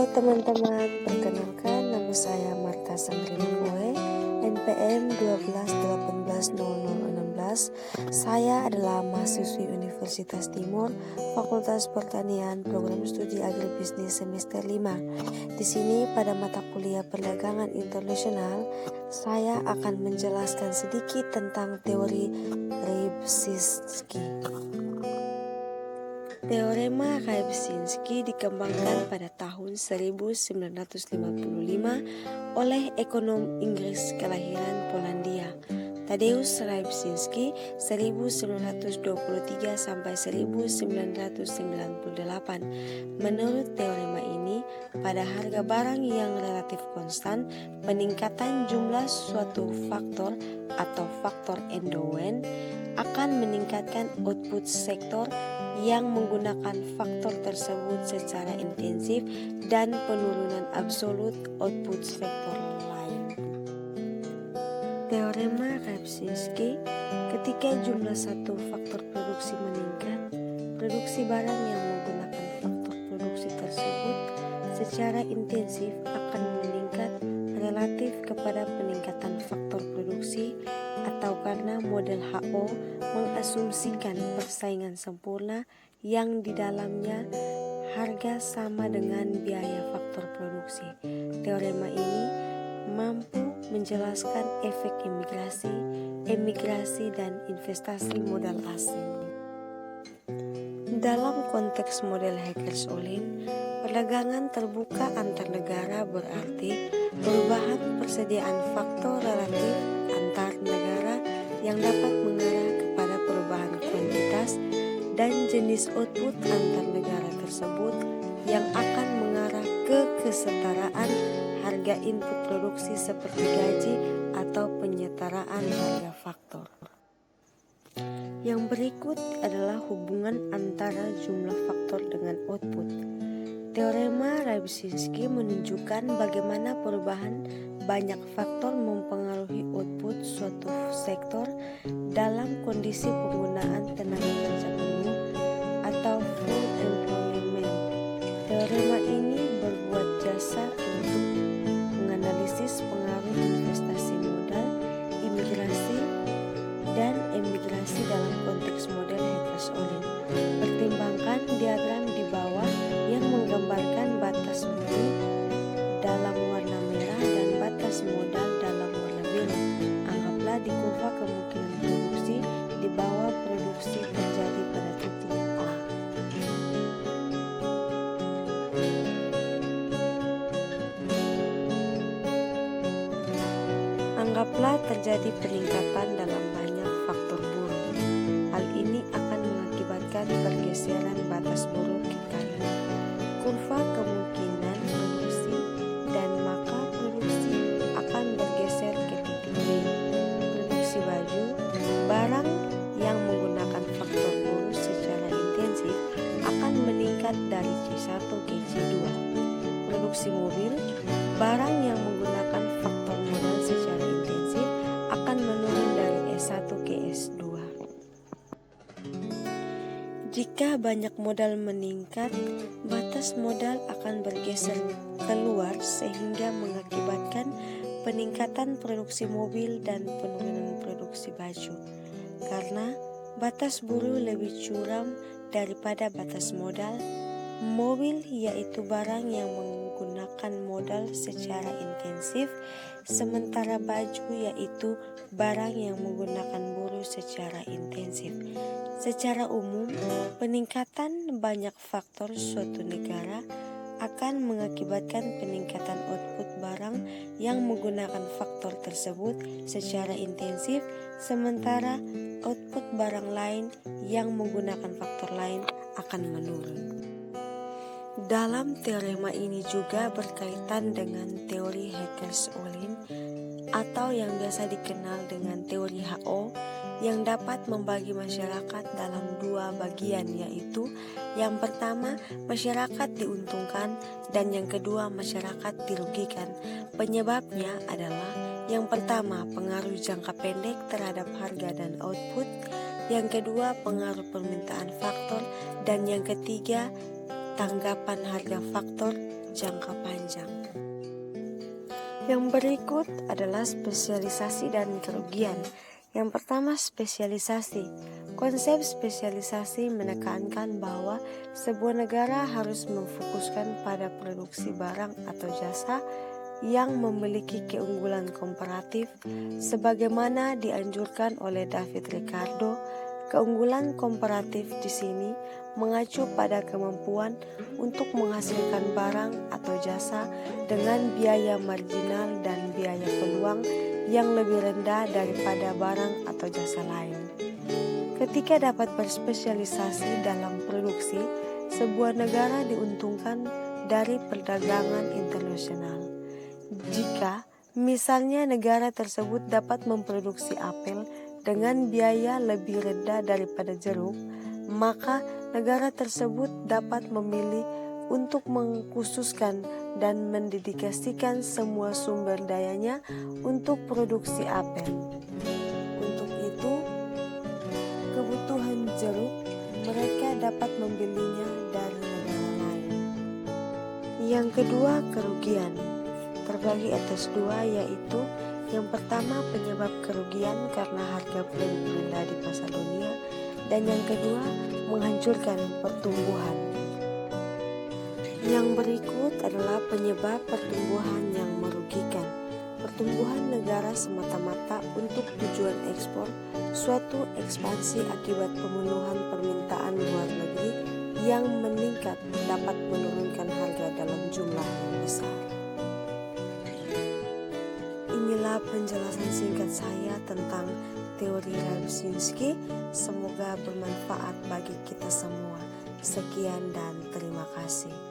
Halo teman-teman, perkenalkan nama saya Marta Samrina Poe, NPM 12180016. Saya adalah mahasiswi Universitas Timur, Fakultas Pertanian, Program Studi Agribisnis semester 5. Di sini pada mata kuliah Perdagangan Internasional, saya akan menjelaskan sedikit tentang teori Rybczynski. Teorema Rybczynski dikembangkan pada tahun 1955 oleh ekonom Inggris kelahiran Polandia, Tadeusz Rybczynski 1923 sampai 1998. Menurut teorema ini, pada harga barang yang relatif konstan, peningkatan jumlah suatu faktor atau faktor endogen akan meningkatkan output sektor yang menggunakan faktor tersebut secara intensif dan penurunan absolut output sektor lain. Teorema Rybczynski, ketika jumlah satu faktor produksi meningkat, produksi barang yang menggunakan faktor produksi tersebut secara intensif akan meningkat relatif kepada peningkatan faktor produksi, atau karena model HO mengasumsikan persaingan sempurna yang di dalamnya harga sama dengan biaya faktor produksi. Teorema ini mampu menjelaskan efek emigrasi dan investasi modal asing. Dalam konteks model Hackers-Ollin, perdagangan terbuka antar negara berarti perubahan persediaan faktor relatif antar negara yang dapat mengarah kepada perubahan kuantitas dan jenis output antar negara tersebut yang akan mengarah ke kesetaraan harga input produksi seperti gaji atau penyetaraan harga faktor. Yang berikut adalah hubungan antara jumlah faktor dengan output. Teorema Rybczynski menunjukkan bagaimana perubahan banyak faktor mempengaruhi output suatu sektor dalam kondisi penggunaan tenaga kerja penuh atau full employment. Teorema ini berbuat jasa untuk menganalisis pengaruh investasi modal, imigrasi, dan emigrasi dalam konteks model Hackers-Ollin. Pertimbangkan diagram di bawah yang menggambarkan batas bumi dalam warna merah dan batas modal dalam warna biru. Anggaplah di kurva kemungkinan produksi di bawah produksi terjadi pada titik A. Anggaplah terjadi peningkatan dalam banyak faktor buruh. Hal ini akan mengakibatkan pergeseran batas buruh ke kanan. Kurva kemungkinan produksi dan maka produksi akan bergeser ke titik B. Produksi baju, barang yang menggunakan faktor buruh secara intensif akan meningkat dari C1 ke C2. Produksi mobil, barang yang menggunakan faktor modal secara intensif akan menurun dari S1 ke S2. Jika banyak modal meningkat, batas modal akan bergeser keluar sehingga mengakibatkan peningkatan produksi mobil dan penurunan produksi baju. Karena batas buruh lebih curam daripada batas modal, mobil yaitu barang yang menggunakan modal secara intensif, sementara baju yaitu barang yang menggunakan buruh secara intensif. Secara umum, peningkatan banyak faktor suatu negara akan mengakibatkan peningkatan output barang yang menggunakan faktor tersebut secara intensif, sementara output barang lain yang menggunakan faktor lain akan menurun. Dalam teorema ini juga berkaitan dengan teori Hackers-Ollin atau yang biasa dikenal dengan teori HO, yang dapat membagi masyarakat dalam dua bagian, yaitu yang pertama masyarakat diuntungkan dan yang kedua masyarakat dirugikan. Penyebabnya adalah yang pertama pengaruh jangka pendek terhadap harga dan output, yang kedua pengaruh permintaan faktor, dan yang ketiga tanggapan harga faktor jangka panjang. Yang berikut adalah spesialisasi dan kerugian. Yang pertama, spesialisasi. Konsep spesialisasi menekankan bahwa sebuah negara harus memfokuskan pada produksi barang atau jasa yang memiliki keunggulan komparatif, sebagaimana dianjurkan oleh David Ricardo. Keunggulan komparatif di sini mengacu pada kemampuan untuk menghasilkan barang atau jasa dengan biaya marginal dan biaya peluang yang lebih rendah daripada barang atau jasa lain. Ketika dapat berspesialisasi dalam produksi, sebuah negara diuntungkan dari perdagangan internasional. Jika misalnya negara tersebut dapat memproduksi apel dengan biaya lebih rendah daripada jeruk, maka negara tersebut dapat memilih untuk mengkhususkan dan mendedikasikan semua sumber dayanya untuk produksi apel. Untuk itu, kebutuhan jeruk mereka dapat membelinya dari negara lain. Yang kedua, kerugian terbagi atas dua, yaitu yang pertama, penyebab kerugian karena harga produk rendah di pasar dunia, dan yang kedua, menghancurkan pertumbuhan. Yang berikut adalah penyebab pertumbuhan yang merugikan. Pertumbuhan negara semata-mata untuk tujuan ekspor, suatu ekspansi akibat pemenuhan permintaan luar negeri yang meningkat dapat menurunkan harga dalam jumlah yang besar. Inilah penjelasan singkat saya tentang teori Rybczynski. Semoga bermanfaat bagi kita semua. Sekian dan terima kasih.